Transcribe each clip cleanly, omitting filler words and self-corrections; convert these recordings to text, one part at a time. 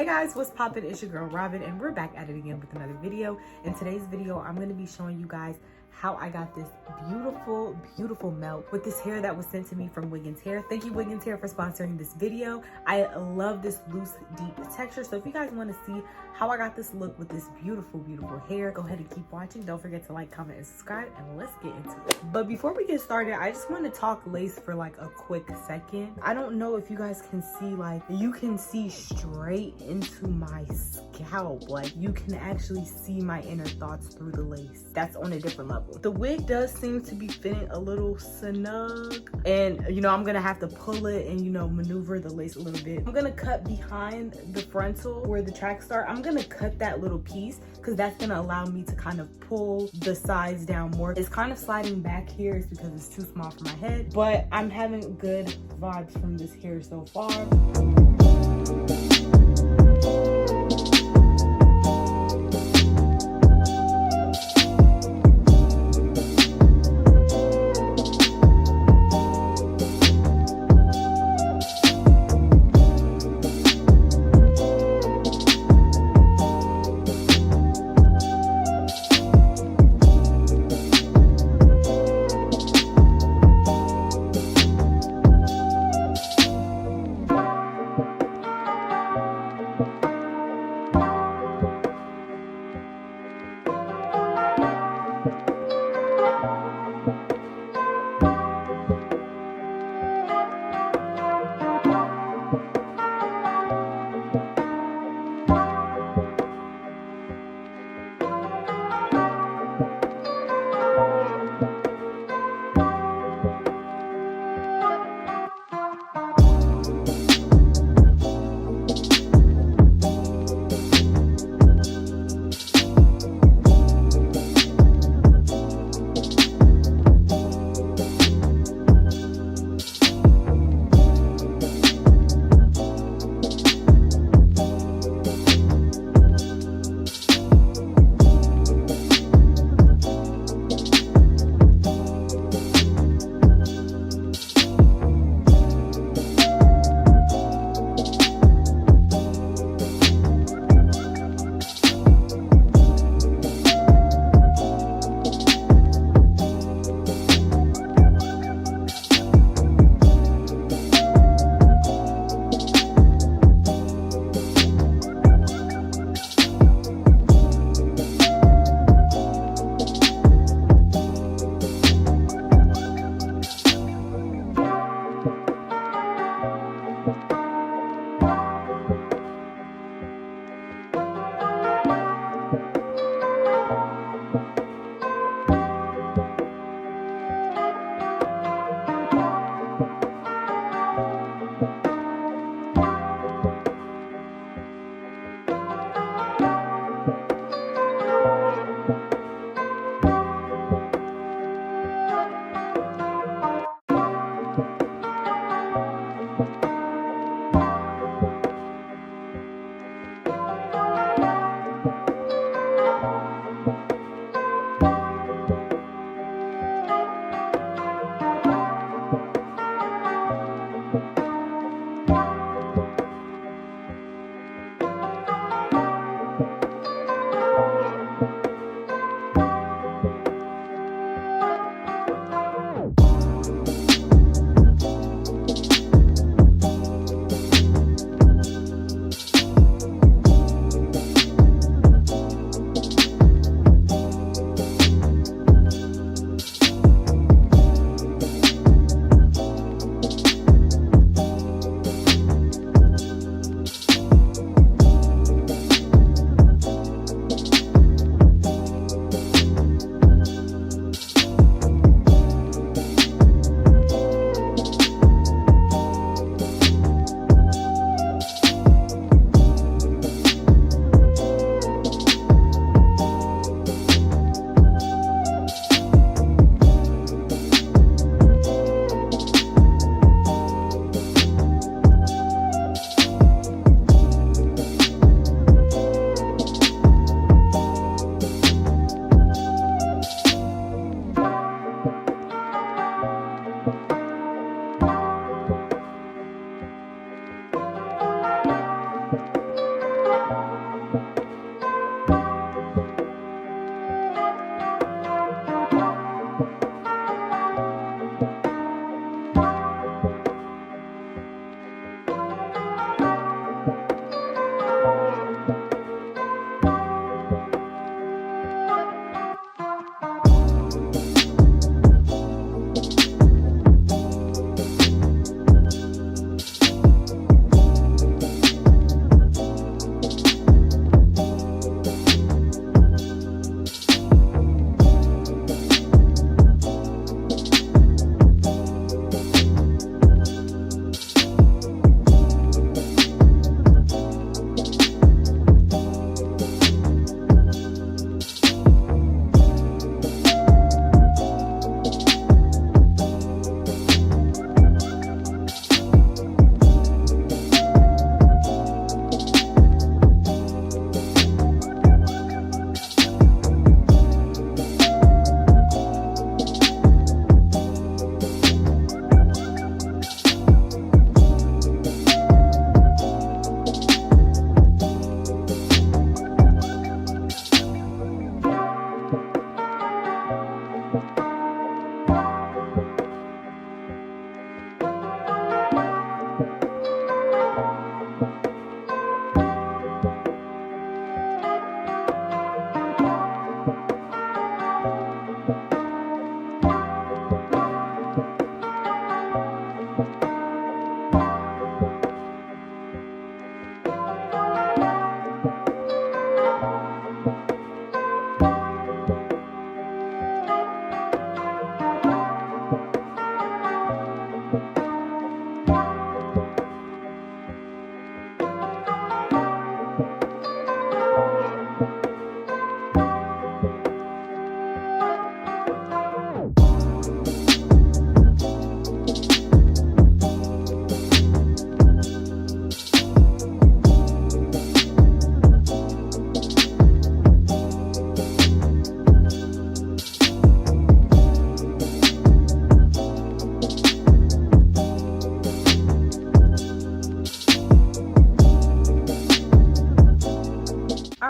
Hey guys, what's poppin'? It's your girl Robin and we're back at it again with another video. In today's video, I'm gonna be showing you guys how I got this beautiful melt with this hair that was sent to me from Wiggins Hair. Thank you Wiggins Hair for sponsoring this video. I love this loose, deep texture. So if you guys want to see how I got this look with this beautiful hair, go ahead and keep watching. Don't forget to like, comment, and subscribe, and let's get into it. But before we get started, I just want to talk lace for like a quick second. I don't know if you guys can see, like, you can see straight into my scalp. Like, you can actually see my inner thoughts through the lace. That's on a different level. The wig does seem to be fitting a little snug, and you know, I'm gonna have to pull it and, you know, maneuver the lace a little bit. I'm gonna cut behind the frontal where the tracks start. I'm gonna cut that little piece because that's gonna allow me to kind of pull the sides down more. It's kind of sliding back here. It's because it's too small for my head, but I'm having good vibes from this hair so far.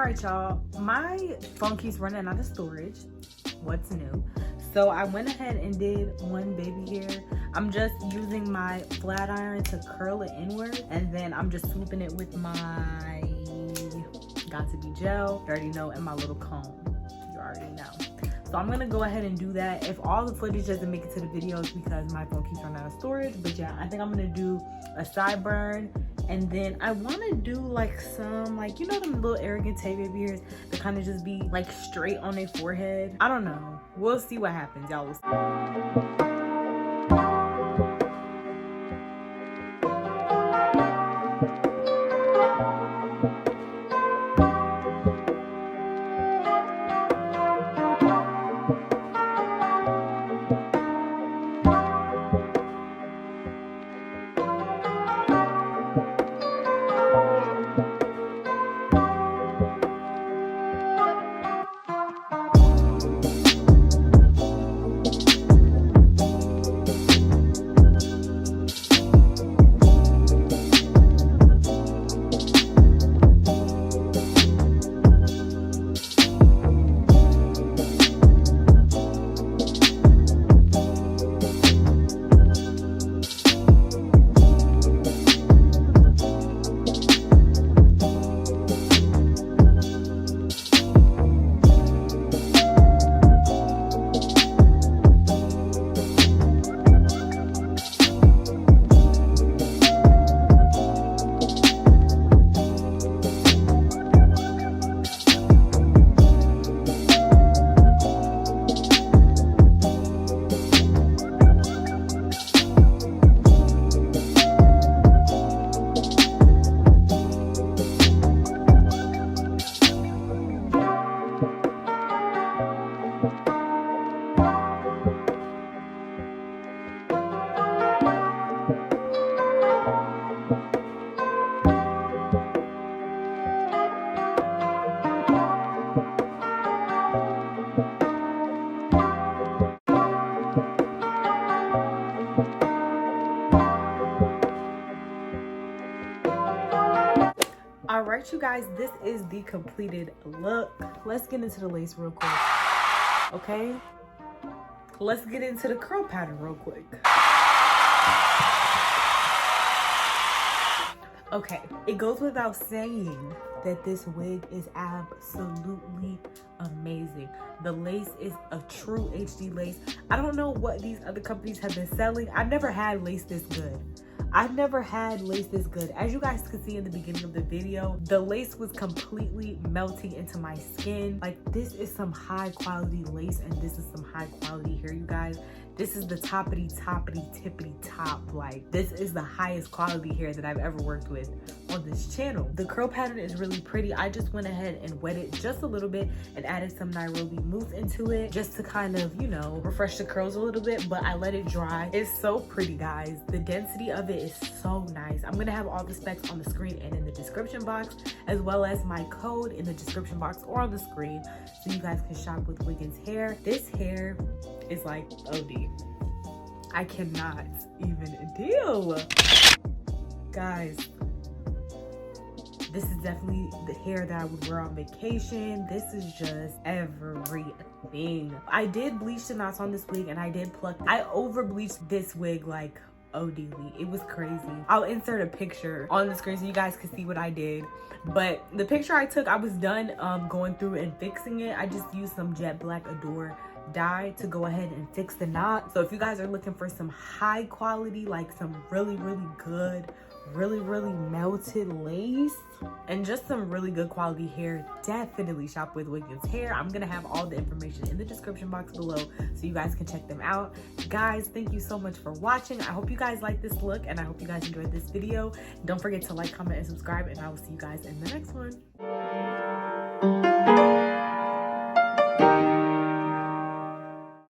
right, y'all, my phone keeps running out of storage. What's new? So I went ahead and did one baby hair. I'm just using my flat iron to curl it inward, and then I'm just swooping it with my Got To Be gel, you already know, and my little comb, you already know. So I'm gonna go ahead and do that. If all the footage doesn't make it to the video, it's because my phone keeps running out of storage. But yeah, I think I'm gonna do a sideburn, and then I wanna do like some, like, you know, them little arrogant baby hairs that kind of just be like straight on their forehead. I don't know. We'll see what happens, y'all. Will see. All right, you guys, this is the completed look. Let's get into the lace real quick, okay? Let's get into the curl pattern real quick. Okay, it goes without saying that this wig is absolutely amazing. The lace is a true HD lace. I don't know what these other companies have been selling. I've never had lace this good. I've never had lace this good. As you guys could see in the beginning of the video, the lace was completely melting into my skin. Like, this is some high quality lace, and this is some high quality hair, you guys. This is the toppity tippity top. Like, this is the highest quality hair that I've ever worked with on this channel. The curl pattern is really pretty. I just went ahead and wet it just a little bit and added some Nairobi mousse into it just to kind of, you know, refresh the curls a little bit, but I let it dry. It's so pretty, guys. The density of it is so nice. I'm gonna have all the specs on the screen and in the description box, as well as my code in the description box or on the screen, so you guys can shop with Wiggins Hair. This hair is like OD. I cannot even deal. Guys, this is definitely the hair that I would wear on vacation. This is just everything. I did bleach the knots on this wig, and I did pluck. I over bleached this wig like ODly. It was crazy. I'll insert a picture on the screen so you guys can see what I did. But the picture I took, I was done going through and fixing it. I just used some jet black Adore dye to go ahead and fix the knot. So if you guys are looking for some high quality, like some really good, really melted lace and just some really good quality hair, definitely shop with Wiggins Hair. I'm gonna have all the information in the description box below so you guys can check them out. Guys, thank you so much for watching. I hope you guys like this look, and I hope you guys enjoyed this video. Don't forget to like, comment, and subscribe, and I will see you guys in the next one.